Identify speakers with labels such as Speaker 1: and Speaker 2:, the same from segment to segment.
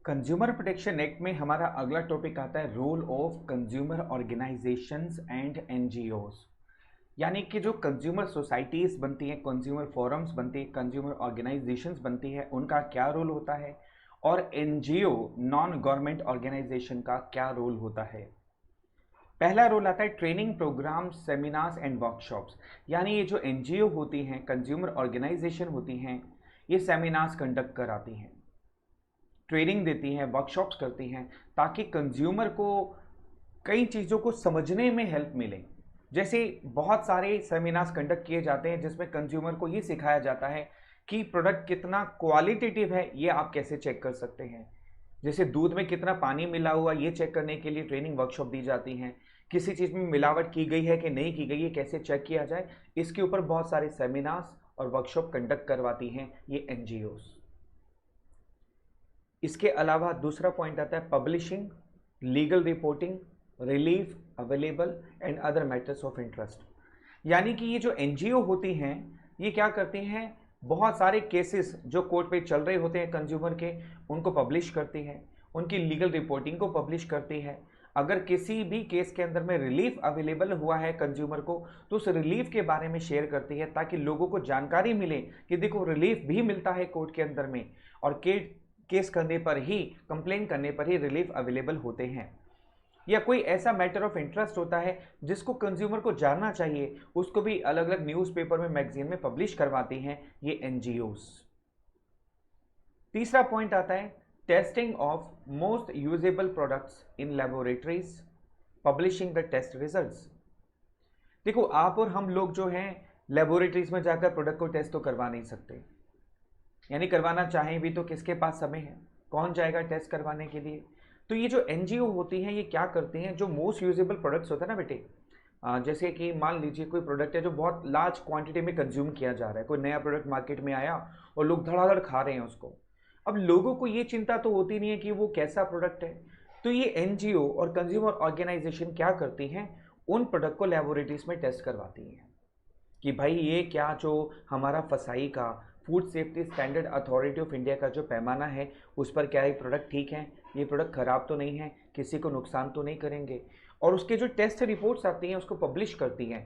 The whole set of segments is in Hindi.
Speaker 1: कंज्यूमर प्रोटेक्शन एक्ट में हमारा अगला टॉपिक आता है role of consumer organisations and NGOs. यानी कि जो कंज्यूमर सोसाइटीज़ बनती हैं, कंज्यूमर फोरम्स बनती हैं, कंज्यूमर ऑर्गेनाइजेशंस बनती है, उनका क्या रोल होता है और एनजीओ नॉन गवर्नमेंट ऑर्गेनाइजेशन का क्या रोल होता है। पहला रोल आता है training programme, seminars and workshops. यानी ये जो एनजीओ होती हैं, कंज्यूमर ऑर्गेनाइजेशन होती हैं, ये सेमिनार्स कंडक्ट कराती हैं, ट्रेनिंग देती हैं, वर्कशॉप्स करती हैं, ताकि कंज्यूमर को कई चीज़ों को समझने में हेल्प मिले। जैसे बहुत सारे सेमिनार्स कंडक्ट किए जाते हैं जिसमें कंज्यूमर को ये सिखाया जाता है कि प्रोडक्ट कितना क्वालिटेटिव है, ये आप कैसे चेक कर सकते हैं। जैसे दूध में कितना पानी मिला हुआ, ये चेक करने के लिए ट्रेनिंग वर्कशॉप दी जाती हैं। किसी चीज़ में मिलावट की गई है कि नहीं की गई है, कैसे चेक किया जाए, इसके ऊपर बहुत सारे सेमिनार्स और वर्कशॉप कंडक्ट करवाती हैं ये एनजीओज। इसके अलावा दूसरा पॉइंट आता है publishing, legal reporting, relief available and other matters of interest. यानी कि ये जो एनजीओ होती हैं, ये क्या करती हैं, बहुत सारे केसेस जो कोर्ट पे चल रहे होते हैं कंज्यूमर के, उनको पब्लिश करती है, उनकी लीगल रिपोर्टिंग को पब्लिश करती है। अगर किसी भी केस के अंदर में रिलीफ अवेलेबल हुआ है कंज्यूमर को, तो उस रिलीफ के बारे में शेयर करती है, ताकि लोगों को जानकारी मिले कि देखो रिलीफ भी मिलता है कोर्ट के अंदर में, और केस करने पर ही, कंप्लेन करने पर ही रिलीफ अवेलेबल होते हैं। या कोई ऐसा मैटर ऑफ इंटरेस्ट होता है जिसको कंज्यूमर को जानना चाहिए, उसको भी अलग अलग न्यूज़पेपर में, मैगजीन में पब्लिश करवाती हैं ये एनजीओज। तीसरा पॉइंट आता है testing of most usable products in laboratories, publishing the test results. देखो, आप और हम लोग जो हैं लेबोरेटरीज में जाकर प्रोडक्ट को टेस्ट तो करवा नहीं सकते, यानी करवाना चाहें भी तो किसके पास समय है, कौन जाएगा टेस्ट करवाने के लिए। तो ये जो एनजीओ होती हैं, ये क्या करती हैं, जो मोस्ट यूजेबल प्रोडक्ट्स होता है ना बेटे, जैसे कि मान लीजिए कोई प्रोडक्ट है जो बहुत लार्ज क्वांटिटी में कंज्यूम किया जा रहा है, कोई नया प्रोडक्ट मार्केट में आया और लोग धड़ाधड़ खा रहे हैं उसको। अब लोगों को ये चिंता तो होती नहीं है कि वो कैसा प्रोडक्ट है, तो ये एनजीओ और कंज्यूमर ऑर्गेनाइजेशन क्या करती हैं, उन प्रोडक्ट को लेबोरेटरीज में टेस्ट करवाती हैं कि भाई ये क्या, जो हमारा फसाई का food safety standard authority of India का जो पैमाना है, उस पर क्या ये प्रोडक्ट ठीक है, ये प्रोडक्ट ख़राब तो नहीं है, किसी को नुकसान तो नहीं करेंगे। और उसके जो टेस्ट रिपोर्ट्स आती हैं उसको पब्लिश करती हैं।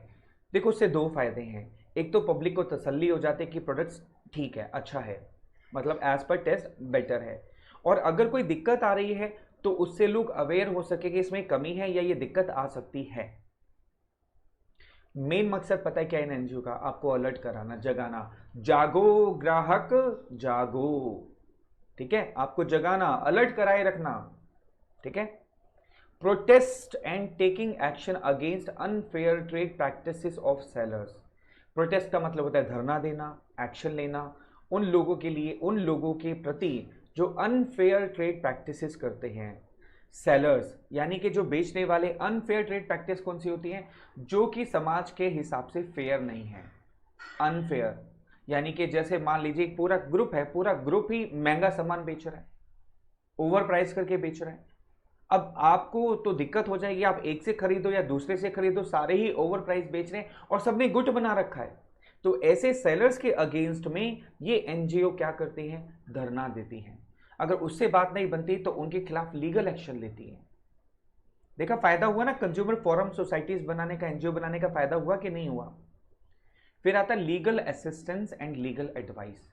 Speaker 1: देखो, उससे दो फायदे हैं। एक तो पब्लिक को तसल्ली हो जाती है कि प्रोडक्ट्स ठीक है, अच्छा है, मतलब एज पर टेस्ट बेटर है। और अगर कोई दिक्कत आ रही है तो उससे लोग अवेयर हो सके कि इसमें कमी है या ये दिक्कत आ सकती है। मेन मकसद पता है क्या है इन एनजीओ का, आपको अलर्ट कराना, जगाना। जागो ग्राहक जागो, ठीक है, आपको जगाना, अलर्ट कराए रखना, ठीक है। Protest and taking action against unfair trade practices of sellers. Protest का मतलब होता है धरना देना, एक्शन लेना उन लोगों के लिए, उन लोगों के प्रति जो अनफेयर ट्रेड प्रैक्टिसेस करते हैं। सेलर्स यानी कि जो बेचने वाले। अनफेयर ट्रेड प्रैक्टिस कौन सी होती है, जो कि समाज के हिसाब से फेयर नहीं है। अनफेयर यानी कि जैसे मान लीजिए एक पूरा ग्रुप है, पूरा ग्रुप ही महंगा सामान बेच रहा है, ओवर प्राइस करके बेच रहा है। अब आपको तो दिक्कत हो जाएगी, आप एक से खरीदो या दूसरे से खरीदो, सारे ही ओवर प्राइस बेच रहे हैं और सबने गुट बना रखा है। तो ऐसे सेलर्स के अगेंस्ट में ये एनजीओ क्या करती हैं, धरना देती हैं। अगर उससे बात नहीं बनती तो उनके खिलाफ लीगल एक्शन लेती है। देखा, फायदा हुआ ना कंज्यूमर फोरम सोसाइटीज बनाने का, एनजीओ बनाने का फायदा हुआ कि नहीं हुआ। फिर आता है legal assistance and legal advice.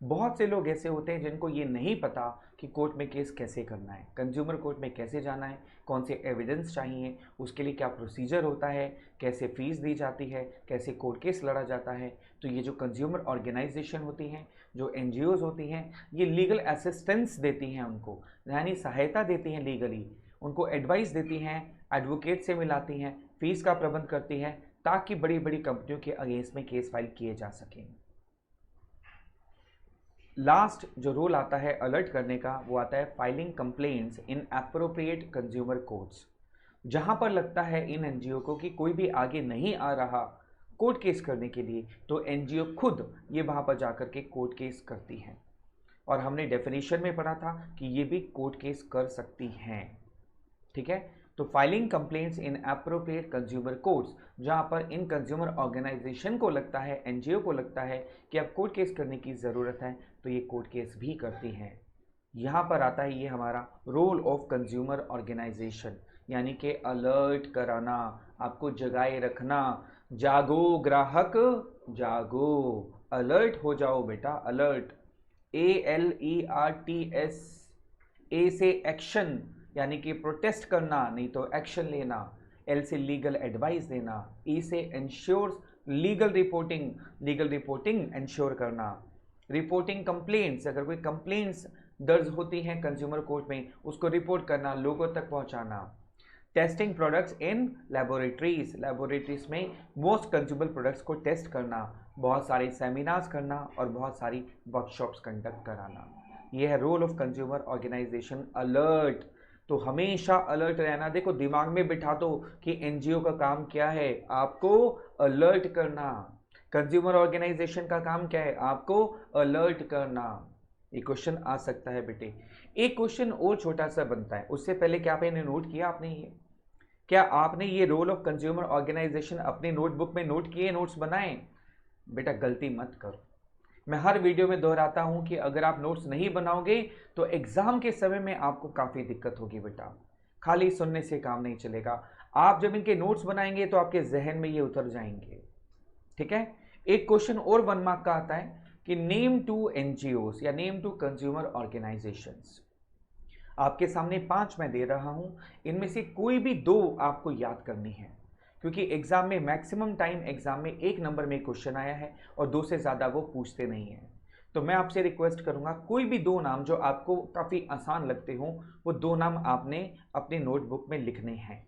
Speaker 1: बहुत से लोग ऐसे होते हैं जिनको ये नहीं पता कि कोर्ट में केस कैसे करना है, कंज्यूमर कोर्ट में कैसे जाना है, कौन से एविडेंस चाहिए, उसके लिए क्या प्रोसीजर होता है, कैसे फीस दी जाती है, कैसे कोर्ट केस लड़ा जाता है। तो ये जो कंज्यूमर ऑर्गेनाइजेशन होती हैं, जो एनजीओज होती हैं, ये लीगल असिस्टेंस देती हैं उनको, यानी सहायता देती हैं लीगली, उनको एडवाइस देती हैं, एडवोकेट से मिलाती हैं, फीस का प्रबंध करती हैं, ताकि बड़ी बड़ी कंपनियों के अगेंस्ट में केस फाइल किए जा सकें। लास्ट जो रोल आता है अलर्ट करने का, वो आता है फाइलिंग कंप्लेंट्स इन एप्रोप्रिएट कंज्यूमर कोर्ट्स। जहां पर लगता है इन एनजीओ को कि कोई भी आगे नहीं आ रहा कोर्ट केस करने के लिए, तो एनजीओ खुद ये वहां पर जाकर के कोर्ट केस करती हैं। और हमने डेफिनेशन में पढ़ा था कि ये भी कोर्ट केस कर सकती हैं, ठीक है। तो filing complaints in appropriate consumer courts, जहां पर इन कंज्यूमर ऑर्गेनाइजेशन को लगता है, एनजीओ को लगता है कि अब कोर्ट केस करने की ज़रूरत है, तो ये कोर्ट केस भी करती हैं। यहां पर आता है ये हमारा रोल ऑफ कंज्यूमर ऑर्गेनाइजेशन, यानी कि अलर्ट कराना, आपको जगाए रखना। जागो ग्राहक जागो, अलर्ट हो जाओ बेटा, अलर्ट। ALERTS, ए से एक्शन यानी कि प्रोटेस्ट करना नहीं तो एक्शन लेना, एल से लीगल एडवाइस देना, ई से ensure legal reporting, legal reporting ensure करना, रिपोर्टिंग कंप्लेंट्स, अगर कोई कंप्लेंट्स दर्ज होती हैं कंज्यूमर कोर्ट में उसको रिपोर्ट करना, लोगों तक पहुंचाना। Testing products in laboratories, laboratories में मोस्ट कंज्यूमर प्रोडक्ट्स को टेस्ट करना, बहुत सारे सेमिनार्स करना और बहुत सारी वर्कशॉप्स कंडक्ट कराना। यह है role of consumer organisation, alert. तो हमेशा अलर्ट रहना। देखो दिमाग में बिठा दो कि एनजीओ का काम क्या है, आपको अलर्ट करना। कंज्यूमर ऑर्गेनाइजेशन का काम क्या है, आपको अलर्ट करना। ये क्वेश्चन आ सकता है बेटे। एक क्वेश्चन और छोटा सा बनता है, उससे पहले क्या आपने नोट किया, आपने ये क्या आपने ये रोल ऑफ कंज्यूमर ऑर्गेनाइजेशन अपने नोटबुक में नोट किए, नोट्स बनाए? बेटा गलती मत करो। मैं हर वीडियो में दोहराता हूं कि अगर आप नोट्स नहीं बनाओगे तो एग्जाम के समय में आपको काफी दिक्कत होगी बेटा। खाली सुनने से काम नहीं चलेगा, आप जब इनके नोट्स बनाएंगे तो आपके जहन में ये उतर जाएंगे। ठीक है। एक क्वेश्चन और 1 मार्क का आता है कि नेम टू एनजीओस या नेम टू कंज्यूमर ऑर्गेनाइजेशंस। आपके सामने 5 मैं दे रहा हूं, इनमें से कोई भी 2 आपको याद करनी है, क्योंकि एग्जाम में मैक्सिमम टाइम एग्जाम में 1 नंबर में क्वेश्चन आया है और 2 से ज्यादा वो पूछते नहीं है। तो मैं आपसे रिक्वेस्ट करूंगा कोई भी 2 नाम जो आपको काफी आसान लगते हो वो 2 नाम आपने अपने नोटबुक में लिखने हैं।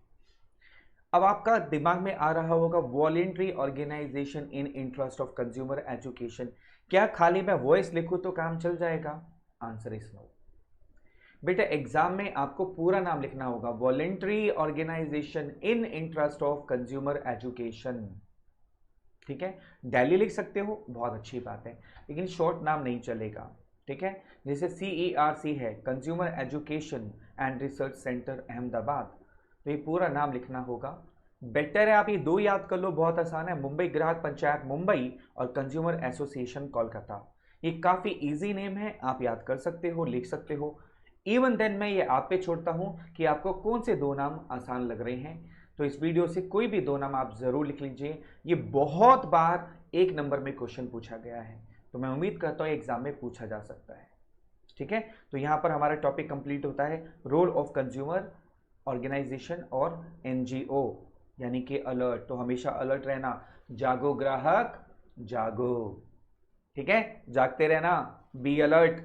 Speaker 1: अब आपका दिमाग में आ रहा होगा voluntary organisation in interest of consumer education, क्या खाली मैं वॉइस लिखूं तो काम चल जाएगा? आंसर इज नो बेटा। एग्जाम में आपको पूरा नाम लिखना होगा, voluntary organisation in interest of consumer education. ठीक है, दिल्ली लिख सकते हो, बहुत अच्छी बात है, लेकिन शॉर्ट नाम नहीं चलेगा। ठीक है, जैसे CERC है, consumer education and research centre Ahmedabad, तो ये पूरा नाम लिखना होगा। बेटर है आप ये 2 याद कर लो, बहुत आसान है, मुंबई ग्राहक पंचायत मुंबई और कंज्यूमर एसोसिएशन कोलकाता। ये काफी इजी नेम है, आप याद कर सकते हो, लिख सकते हो। इवन देन मैं ये आप पे छोड़ता हूं कि आपको कौन से 2 नाम आसान लग रहे हैं, तो इस वीडियो से कोई भी 2 नाम आप जरूर लिख लीजिए। ये बहुत बार 1 नंबर में क्वेश्चन पूछा गया है, तो मैं उम्मीद करता हूं एग्जाम में पूछा जा सकता है। ठीक है, तो यहां पर हमारा टॉपिक कंप्लीट होता है, रोल ऑफ कंज्यूमर ऑर्गेनाइजेशन और एनजीओ यानी कि अलर्ट। तो हमेशा अलर्ट रहना, जागो ग्राहक जागो। ठीक है, जागते रहना, बी अलर्ट।